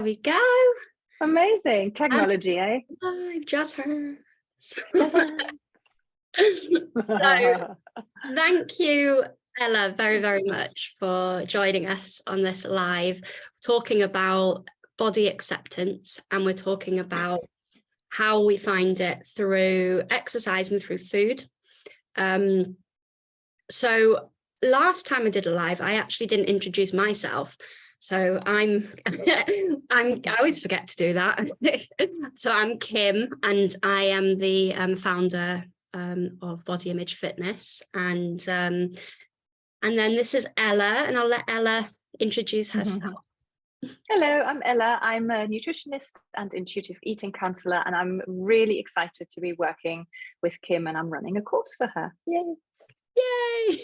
we go. Amazing technology, eh? Live just her. Just So thank you, Ella, very, very much for joining us on this live, talking about body acceptance, and we're talking about how we find it through exercise and through food. So last time I did a live, I actually didn't introduce myself. So I always forget to do that. So I'm Kim, and I am the founder of Body Image Fitness, and then this is Ella, and I'll let Ella introduce herself. Hello, I'm Ella. I'm a nutritionist and intuitive eating counselor, and I'm really excited to be working with Kim, and I'm running a course for her. Yay!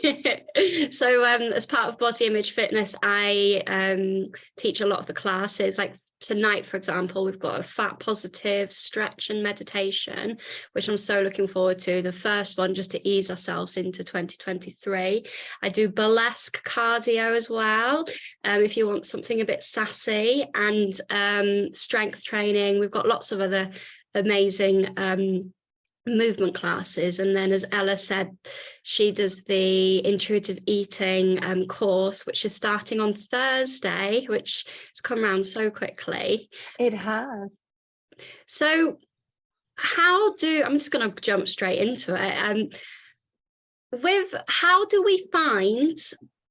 Yay! So as part of Body Image Fitness, I teach a lot of the classes. Like tonight, for example, we've got a fat positive stretch and meditation, which I'm so looking forward to. The first one, just to ease ourselves into 2023. I do burlesque cardio as well, if you want something a bit sassy, and strength training. We've got lots of other amazing movement classes. And then, as Ella said, she does the intuitive eating course, which is starting on Thursday, which has come around so quickly. It has. So I'm just going to jump straight into it. With how do we find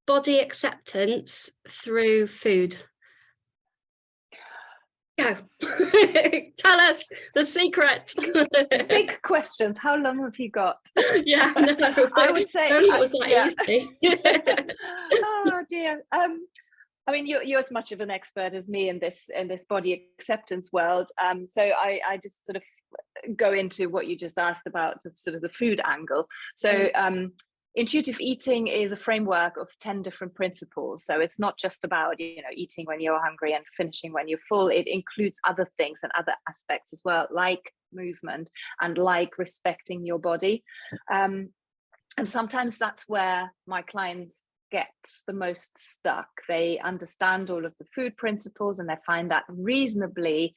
body acceptance through food? Go. Tell us the secret. Big questions. How long have you got? Yeah, no. I would say it was that easy. Oh dear. I mean, you're as much of an expert as me in this body acceptance world. So I just sort of go into what you just asked about, sort of the food angle. So intuitive eating is a framework of 10 different principles. So it's not just about, eating when you're hungry and finishing when you're full. It includes other things and other aspects as well, like movement and like respecting your body. And sometimes that's where my clients get the most stuck. They understand all of the food principles and they find that reasonably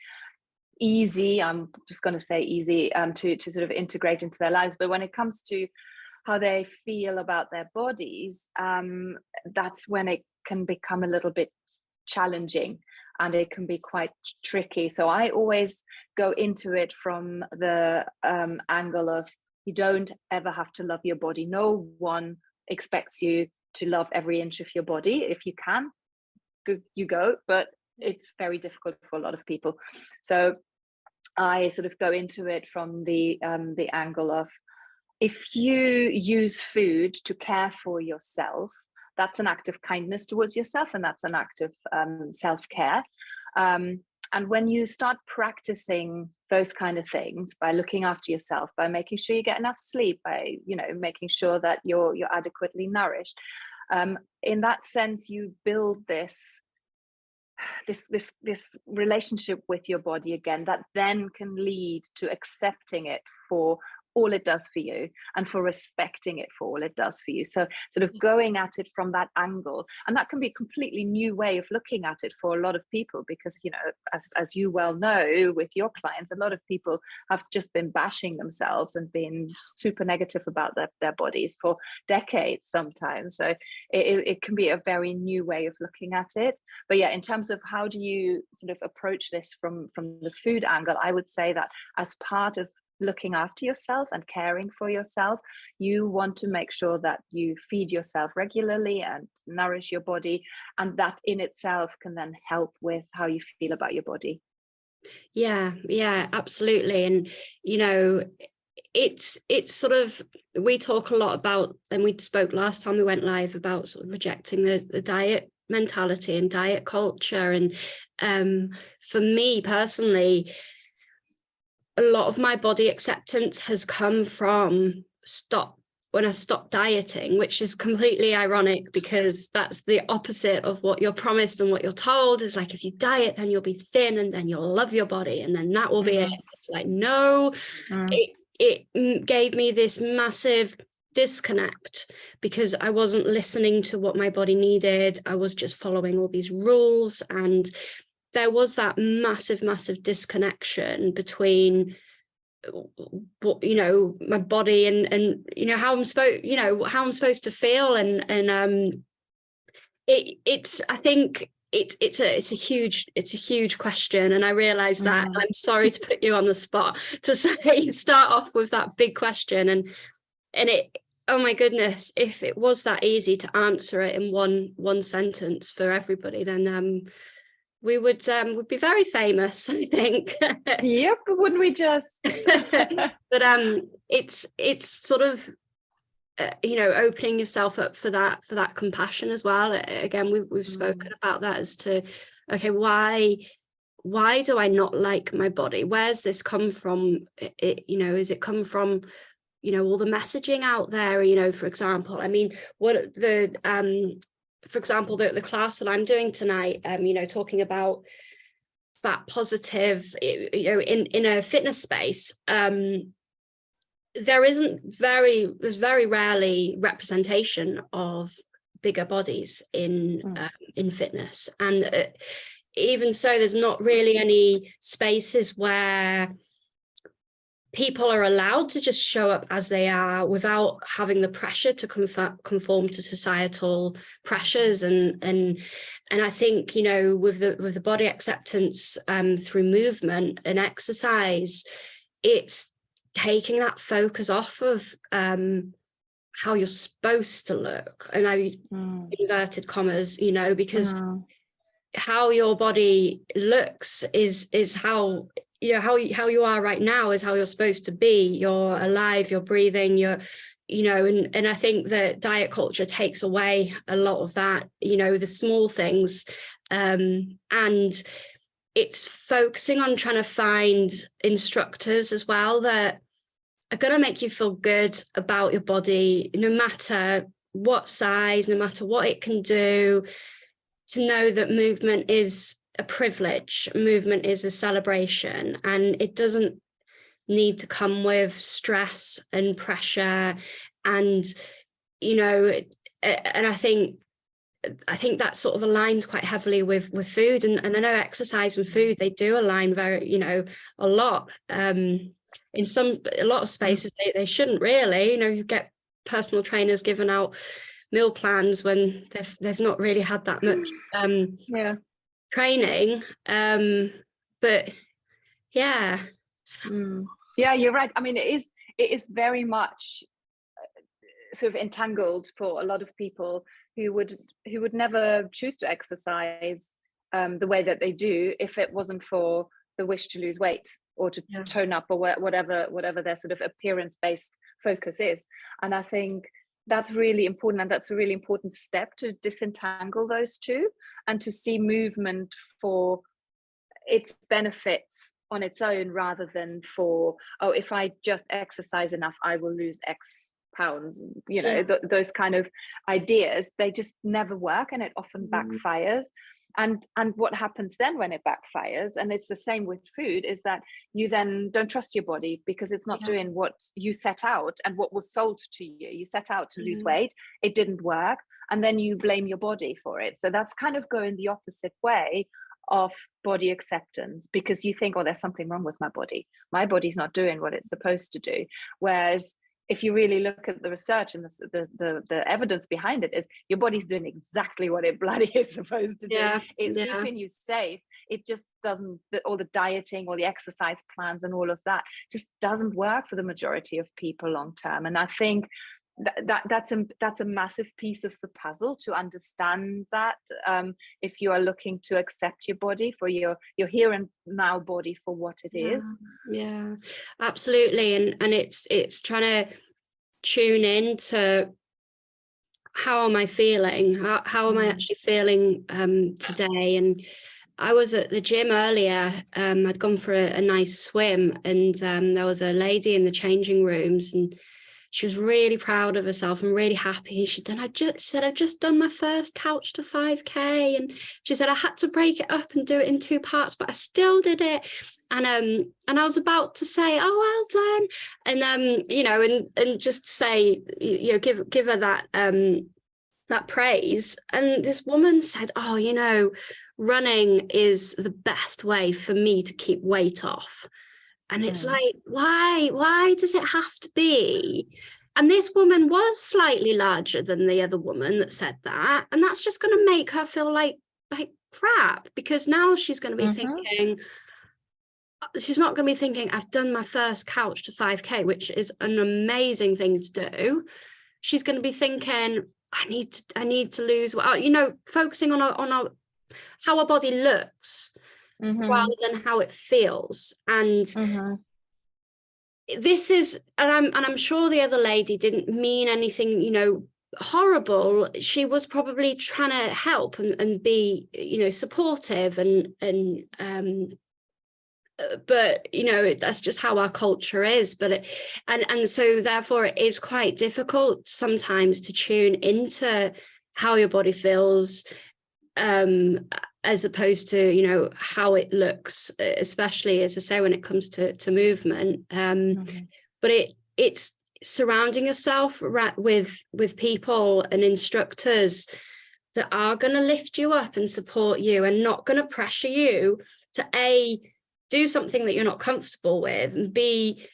easy. I'm just going to say easy to sort of integrate into their lives. But when it comes to how they feel about their bodies, that's when it can become a little bit challenging and it can be quite tricky. So I always go into it from the angle of, you don't ever have to love your body. No one expects you to love every inch of your body. If you can, you go, but it's very difficult for a lot of people. So I sort of go into it from the angle of, if you use food to care for yourself, that's an act of kindness towards yourself, and that's an act of self-care. And when you start practicing those kind of things by looking after yourself, by making sure you get enough sleep, by making sure that you're adequately nourished, in that sense, you build this relationship with your body again, that then can lead to accepting it for all it does for you and for respecting it for all it does for you. So sort of going at it from that angle, and that can be a completely new way of looking at it for a lot of people, because as you well know with your clients, a lot of people have just been bashing themselves and been super negative about their bodies for decades sometimes. So it can be a very new way of looking at it. But yeah, in terms of how do you sort of approach this from the food angle, I would say that as part of looking after yourself and caring for yourself, you want to make sure that you feed yourself regularly and nourish your body, and that in itself can then help with how you feel about your body. Yeah, absolutely. And it's sort of, we talk a lot about, and we spoke last time we went live about sort of rejecting the diet mentality and diet culture. And for me personally, a lot of my body acceptance has come from when I stopped dieting, which is completely ironic because that's the opposite of what you're promised and what you're told. Is like, if you diet, then you'll be thin and then you'll love your body and then that will be it. It's like, no, it gave me this massive disconnect because I wasn't listening to what my body needed. I was just following all these rules, and there was that massive disconnection between what, you know, my body and you know how I'm supposed to feel, and it's I think it's a huge question, and I realize that. I'm sorry to put you on the spot to say start off with that big question, and it, oh my goodness, if it was that easy to answer it in one sentence for everybody, then we would be very famous, I think. Yep, wouldn't we just? But it's sort of you know, opening yourself up for that compassion as well. Again, we've spoken about that as to, okay, why do I not like my body? Where's this come from? You know, is it come from, you know, all the messaging out there? You know, for example, I mean, what for example, the class that I'm doing tonight, you know, talking about fat positive, you know, in a fitness space, there's very rarely representation of bigger bodies in fitness, and even so, there's not really any spaces where people are allowed to just show up as they are without having the pressure to conform to societal pressures, and I think, you know, with the body acceptance through movement and exercise, it's taking that focus off of how you're supposed to look, and I inverted commas, you know, because how your body looks is how, you know, how you are right now is how you're supposed to be. You're alive, you're breathing, you're, you know, and I think that diet culture takes away a lot of that, you know, the small things, and it's focusing on trying to find instructors as well that are going to make you feel good about your body, no matter what size, no matter what it can do, to know that movement is a privilege, movement is a celebration, and it doesn't need to come with stress and pressure. And, you know, and I think that sort of aligns quite heavily with food, and I know exercise and food, they do align very, you know, a lot. In a lot of spaces they shouldn't really, you know, you get personal trainers giving out meal plans when they've not really had that much training, but yeah. Yeah, you're right. I mean, it is very much sort of entangled for a lot of people who would never choose to exercise the way that they do if it wasn't for the wish to lose weight or to tone up, or whatever their sort of appearance-based focus is. And I think that's really important, and that's a really important step to disentangle those two and to see movement for its benefits on its own, rather than for, oh, if I just exercise enough, I will lose X pounds. You know, those kind of ideas, they just never work, and it often backfires. And what happens then when it backfires, and it's the same with food, is that you then don't trust your body because it's not doing what you set out and what was sold to you. You set out to lose weight, it didn't work, and then you blame your body for it. So that's kind of going the opposite way of body acceptance, because you think, oh, there's something wrong with my body's not doing what it's supposed to do. Whereas if you really look at the research and the evidence behind it, is your body's doing exactly what it bloody is supposed to do. It's keeping you safe. It just doesn't, all the dieting or the exercise plans and all of that just doesn't work for the majority of people long term. And I think that's a massive piece of the puzzle, to understand that if you are looking to accept your body for your here and now body for what it is. Yeah, absolutely. And it's trying to tune in to, how am I feeling? How am I actually feeling today? And I was at the gym earlier. I'd gone for a nice swim, and there was a lady in the changing rooms, and she was really proud of herself and really happy. She said, I've just done my first couch to 5K. And she said, I had to break it up and do it in 2 parts, but I still did it. And I was about to say, oh, well done. And you know, and just say, you know, give her that praise. And this woman said, oh, you know, running is the best way for me to keep weight off. And it's like, why does it have to be? And this woman was slightly larger than the other woman that said that. And that's just going to make her feel like crap, because now she's going to be thinking, she's not going to be thinking, I've done my first couch to 5K, which is an amazing thing to do. She's going to be thinking, I need to lose, you know, focusing on how our body looks rather than how it feels. And this is, and I'm sure the other lady didn't mean anything, you know, horrible. She was probably trying to help and be, you know, supportive and but you know, that's just how our culture is. But and so therefore it is quite difficult sometimes to tune into how your body feels, as opposed to, you know, how it looks, especially, as I say, when it comes to movement. But it's surrounding yourself with people and instructors that are going to lift you up and support you, and not going to pressure you to do something that you're not comfortable with, and B,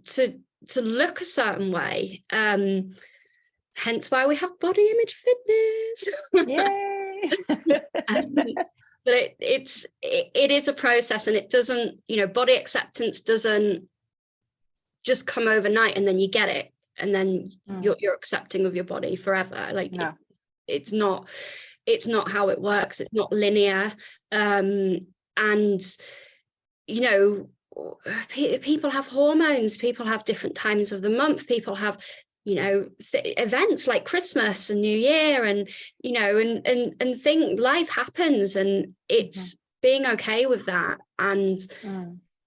to look a certain way. Hence why we have body image fitness. Yay! But it is a process, and it doesn't, you know, body acceptance doesn't just come overnight and then you get it and then you're accepting of your body forever. Like, no. It's not how it works. It's not linear. And you know, people have hormones, people have different times of the month, people have, you know, events like Christmas and New Year, and, you know, and think life happens, and it's being okay with that, and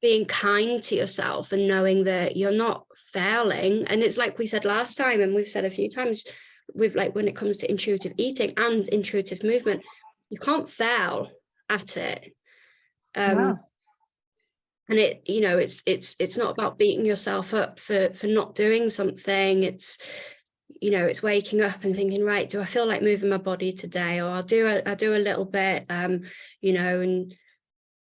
being kind to yourself, and knowing that you're not failing. And it's like we said last time, and we've said a few times, with like when it comes to intuitive eating and intuitive movement, you can't fail at it. Wow. And it, you know, it's not about beating yourself up for not doing something. It's, you know, it's waking up and thinking, right, do I feel like moving my body today? Or I'll do a little bit, you know, and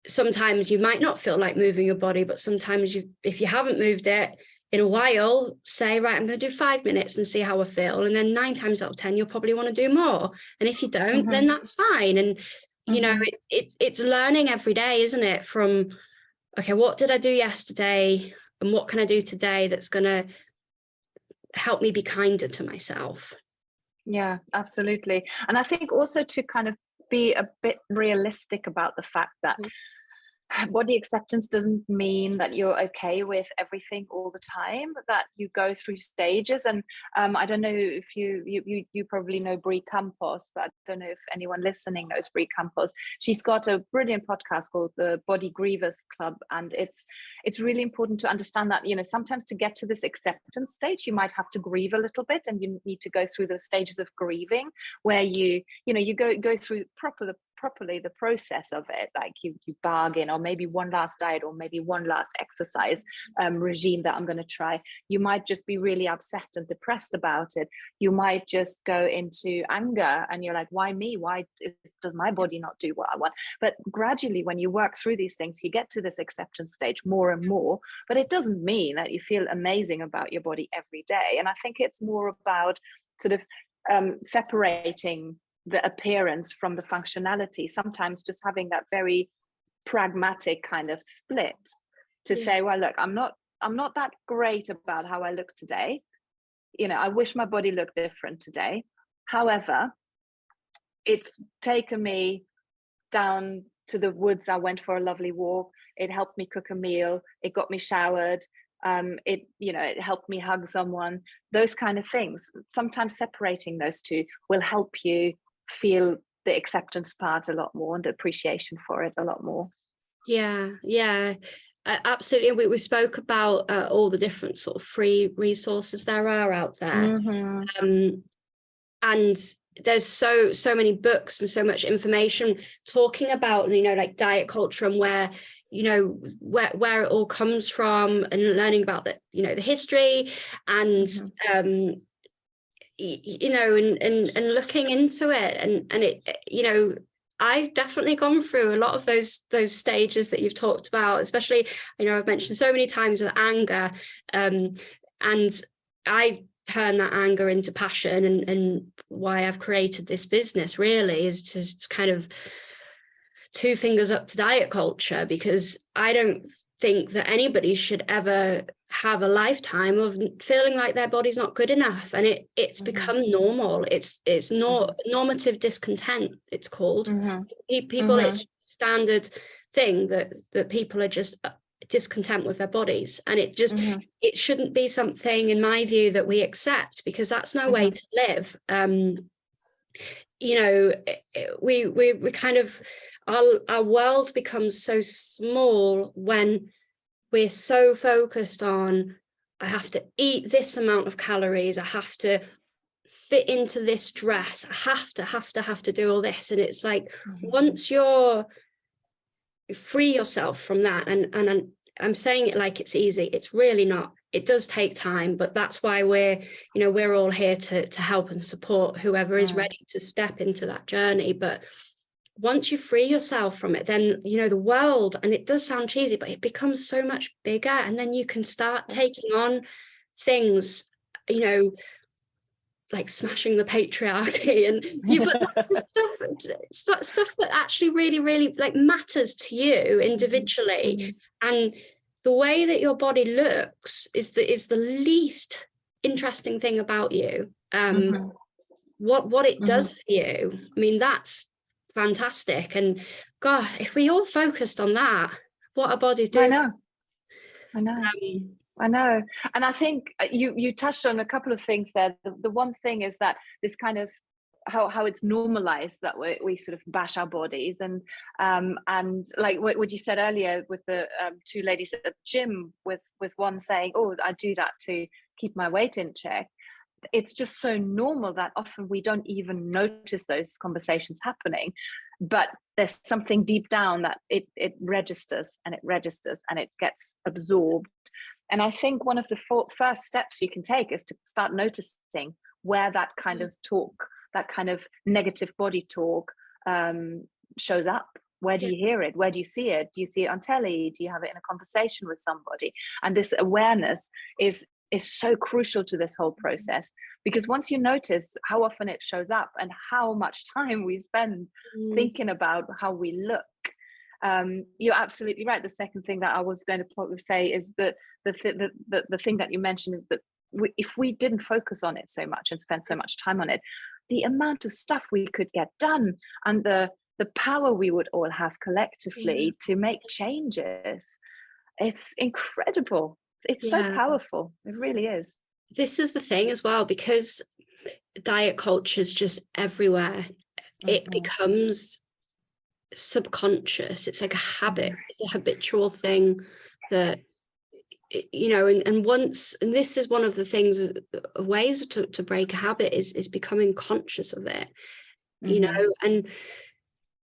sometimes you might not feel like moving your body, but sometimes if you haven't moved it in a while, say, right, I'm going to do 5 minutes and see how I feel. And then 9 times out of 10, you'll probably want to do more. And if you don't, then that's fine. And, you know, it's learning every day, isn't it? From, okay, what did I do yesterday? And what can I do today that's going to help me be kinder to myself? Yeah, absolutely. And I think also to kind of be a bit realistic about the fact that body acceptance doesn't mean that you're okay with everything all the time, that you go through stages. And I don't know if you probably know Brie Campos, but I don't know if anyone listening knows Brie Campos. She's got a brilliant podcast called the Body Grievers Club, and it's really important to understand that, you know, sometimes to get to this acceptance stage, you might have to grieve a little bit, and you need to go through those stages of grieving where you go through properly the process of it, like you bargain, or maybe one last diet, or maybe one last exercise regime that I'm going to try. You might just be really upset and depressed about it. You might just go into anger, and you're like, why me? Why does my body not do what I want? But gradually, when you work through these things, you get to this acceptance stage more and more. But it doesn't mean that you feel amazing about your body every day. And I think it's more about sort of separating the appearance from the functionality, sometimes just having that very pragmatic kind of split to say, well, look, I'm not that great about how I look today. You know, I wish my body looked different today. However, it's taken me down to the woods. I went for a lovely walk. It helped me cook a meal. It got me showered. It helped me hug someone. Those kind of things. Sometimes separating those two will help you feel the acceptance part a lot more, and the appreciation for it a lot more. Yeah, absolutely. We spoke about all the different sort of free resources there are out there, and there's so many books and so much information talking about, you know, like diet culture, and where, you know, where it all comes from, and learning about the, you know, the history, and you know, and looking into it, and it, you know, I've definitely gone through a lot of those stages that you've talked about, especially, I've mentioned so many times with anger, and I turn that anger into passion, and why I've created this business really is just kind of two fingers up to diet culture, because I don't think that anybody should ever have a lifetime of feeling like their body's not good enough, and it's become normal. It's not normative discontent, it's called. People, it's standard thing that people are just discontent with their bodies, and it just it shouldn't be something, in my view, that we accept, because that's no way to live. We kind of, our world becomes so small when we're so focused on, I have to eat this amount of calories, I have to fit into this dress, I have to do all this. And it's like, once you're free yourself from that, and I'm saying it like it's easy, it's really not. It does take time, but that's why we're all here to help and support whoever is ready to step into that journey. But once you free yourself from it, then the world, and it does sound cheesy, but it becomes so much bigger, and then you can start taking on things, like smashing the patriarchy, and stuff that actually really, really like matters to you individually. And the way that your body looks is the least interesting thing about you. What it does for you, I mean, that's fantastic. And God, if we all focused on that, what our bodies do. I know. And I think you touched on a couple of things there. The one thing is that this kind of how it's normalized that we sort of bash our bodies, and like what you said earlier with the two ladies at the gym, with one saying, oh, I do that to keep my weight in check. It's just so normal that often we don't even notice those conversations happening, but there's something deep down that it registers and it gets absorbed. And I think one of the first steps you can take is to start noticing where that kind of talk, that kind of negative body talk shows up. Where do you hear it? Where do you see it? Do you see it on telly? Do you have it in a conversation with somebody? And this awareness is so crucial to this whole process, because once you notice how often it shows up and how much time we spend thinking about how we look, you're absolutely right. The second thing that I was going to probably say is that the thing that you mentioned is that if we didn't focus on it so much and spend so much time on it, the amount of stuff we could get done, and the power we would all have collectively to make changes, it's incredible. It's so powerful. It really is. This is the thing as well, because diet culture is just everywhere. It becomes subconscious. It's like a habit. It's a habitual thing that, and once, and this is one of the things, ways to break a habit is becoming conscious of it, and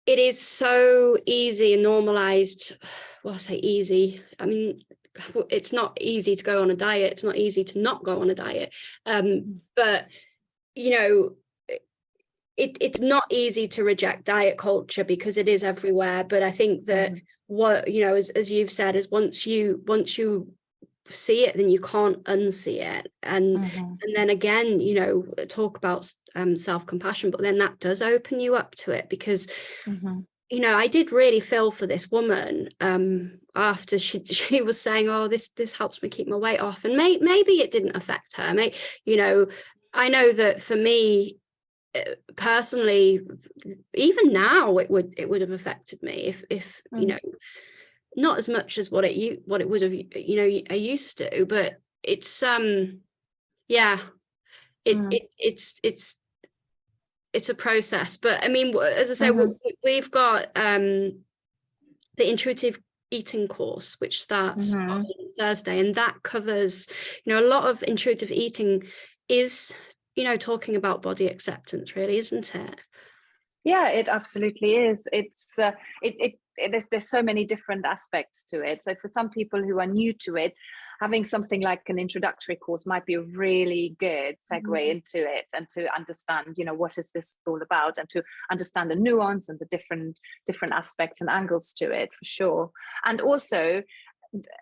it is so easy and normalized. Well, I say easy, I mean, it's not easy to go on a diet, it's not easy to not go on a diet, but it's not easy to reject diet culture because it is everywhere. But I think that what as you've said, is once you see it, then you can't unsee it. And then again, talk about self-compassion, but then that does open you up to it, because I did really feel for this woman after she was saying, oh, this helps me keep my weight off, and maybe it didn't affect her. I know that for me personally, even now, it would have affected me if not as much as what it would have I used to, but it's it's a process. But I mean, as I say, we've got the intuitive eating course, which starts on Thursday, and that covers a lot of intuitive eating is talking about body acceptance, really, isn't it? Yeah, it absolutely is. It's there's so many different aspects to it. So for some people who are new to it, having something like an introductory course might be a really good segue into it, and to understand, you know, what is this all about, and to understand the nuance and the different aspects and angles to it, for sure. And also,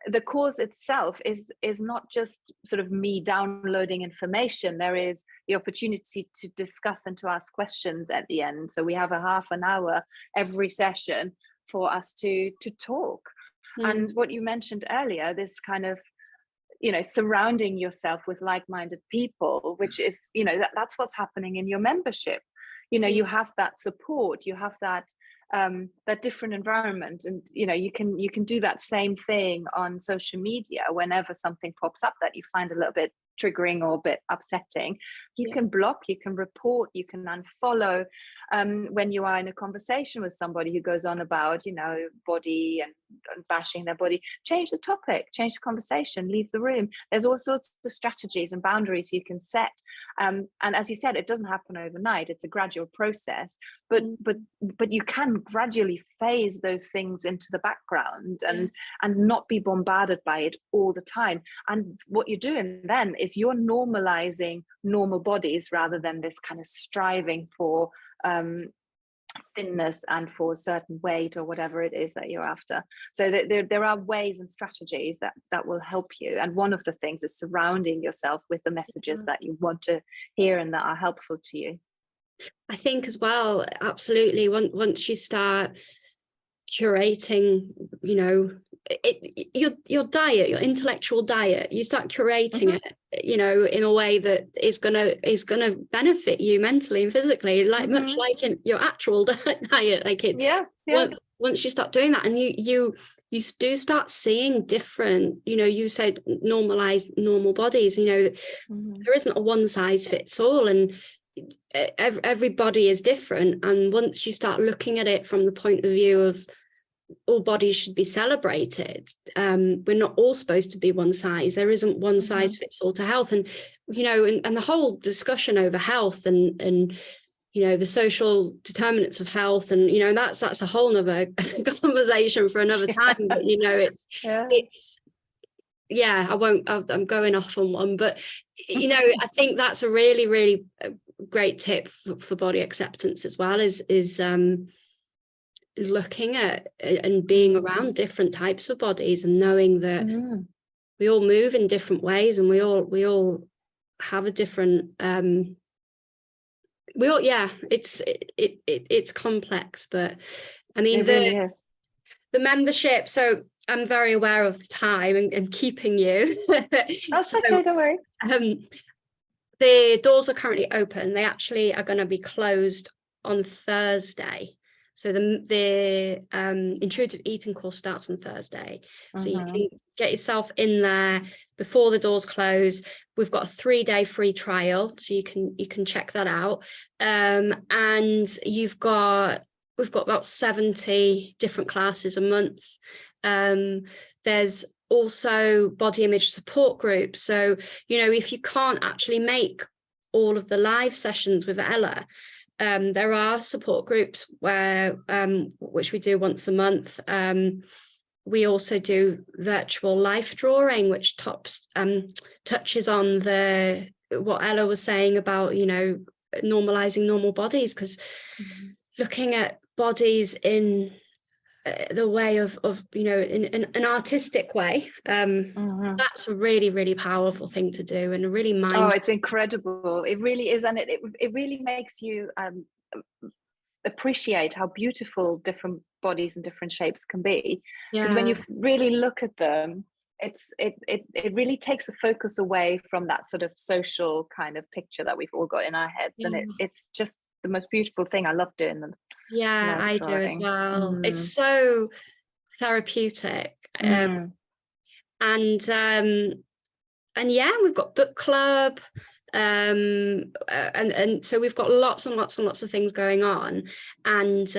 the course itself is not just sort of me downloading information. There is the opportunity to discuss and to ask questions at the end. So we have a half an hour every session for us to talk. And what you mentioned earlier, this kind of, you know, surrounding yourself with like-minded people, which is, you know, that's what's happening in your membership. You know, you have that support, you have that different environment, and you know, you can do that same thing on social media. Whenever something pops up that you find a little bit triggering or a bit upsetting, you can block, you can report, you can unfollow. When you are in a conversation with somebody who goes on about, you know, body and bashing their body, change the topic, change the conversation, leave the room. There's all sorts of strategies and boundaries you can set, and as you said, it doesn't happen overnight. It's a gradual process, but you can gradually phase those things into the background and not be bombarded by it all the time. And what you're doing then is you're normalizing normal bodies, rather than this kind of striving for thinness and for a certain weight or whatever it is that you're after. So there are ways and strategies that will help you, and one of the things is surrounding yourself with the messages that you want to hear and that are helpful to you. I think as well, absolutely, once you start curating, you know, your diet, your intellectual diet, you start curating it, you know, in a way that is gonna benefit you mentally and physically, like much like in your actual diet. Like it, once you start doing that, and you do start seeing different, you know, you said normalize normal bodies, you know, there isn't a one size fits all, and everybody is different. And once you start looking at it from the point of view of all bodies should be celebrated, we're not all supposed to be one size. There isn't one size fits all to health. And you know, and the whole discussion over health and you know, the social determinants of health, and you know, that's a whole nother conversation for another time. But you know, I'm going off on one, but you know, I think that's a really, really great tip for body acceptance as well, is looking at and being around different types of bodies, and knowing that we all move in different ways, and we all have a different it's complex. But I mean, the membership, so I'm very aware of the time and keeping you. That's okay, don't worry. The doors are currently open. They actually are going to be closed on Thursday. So the intuitive eating course starts on Thursday. So you can get yourself in there before the doors close. We've got a 3-day free trial, so you can check that out. And we've got about 70 different classes a month. There's also body image support groups. So, you know, if you can't actually make all of the live sessions with Ella, there are support groups where which we do once a month. We also do virtual life drawing, which touches on what Ella was saying about, you know, normalizing normal bodies, because looking at bodies in the way of you know, in an artistic way, that's a really, really powerful thing to do, and a really it's incredible. It really is. And it really makes you appreciate how beautiful different bodies and different shapes can be, because when you really look at them, it really takes the focus away from that sort of social kind of picture that we've all got in our heads, and it's just the most beautiful thing. I love doing them. I do as well. It's so therapeutic. And we've got book club, and so we've got lots and lots and lots of things going on. And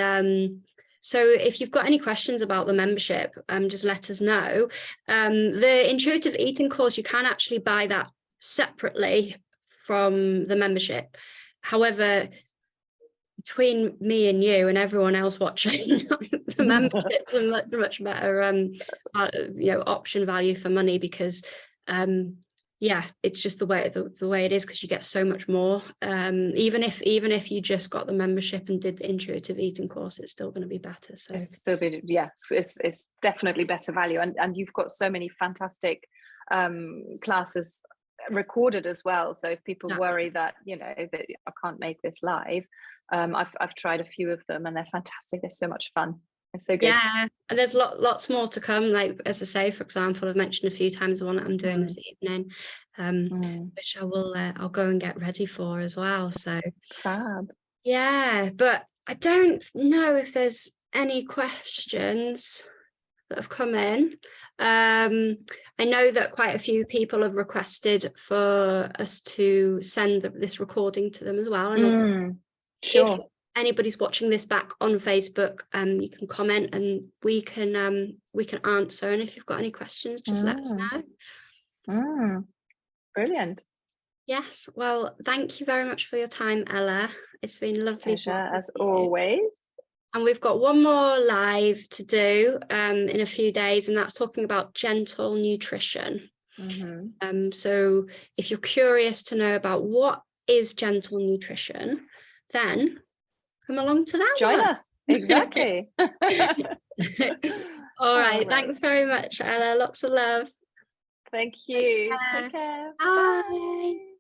so if you've got any questions about the membership, just let us know. The intuitive eating course, you can actually buy that separately from the membership. However, between me and you and everyone else watching, the membership's a much better you know, option value for money, because yeah, it's just the way it is, because you get so much more. Even if you just got the membership and did the intuitive eating course, it's still going to be better. So it's still be, yeah, it's definitely better value, and you've got so many fantastic classes recorded as well. So if people worry that, you know, that I can't make this live, I've tried a few of them and they're fantastic. They're so much fun. It's so good. Yeah, and there's lots more to come. Like, as I say, for example, I've mentioned a few times the one that I'm doing this evening, which I'll go and get ready for as well. So fab. Yeah, but I don't know if there's any questions that have come in. I know that quite a few people have requested for us to send this recording to them as well. And sure. if anybody's watching this back on Facebook, you can comment and we can answer. And if you've got any questions, just let us know. Brilliant. Yes, well, thank you very much for your time, Ella. It's been lovely. Pleasure, as always. And we've got one more live to do in a few days, and that's talking about gentle nutrition. So if you're curious to know about what is gentle nutrition, then come along to that. Join us. Exactly. All right. Thanks very much, Ella. Lots of love. Thank you. Take care. Bye.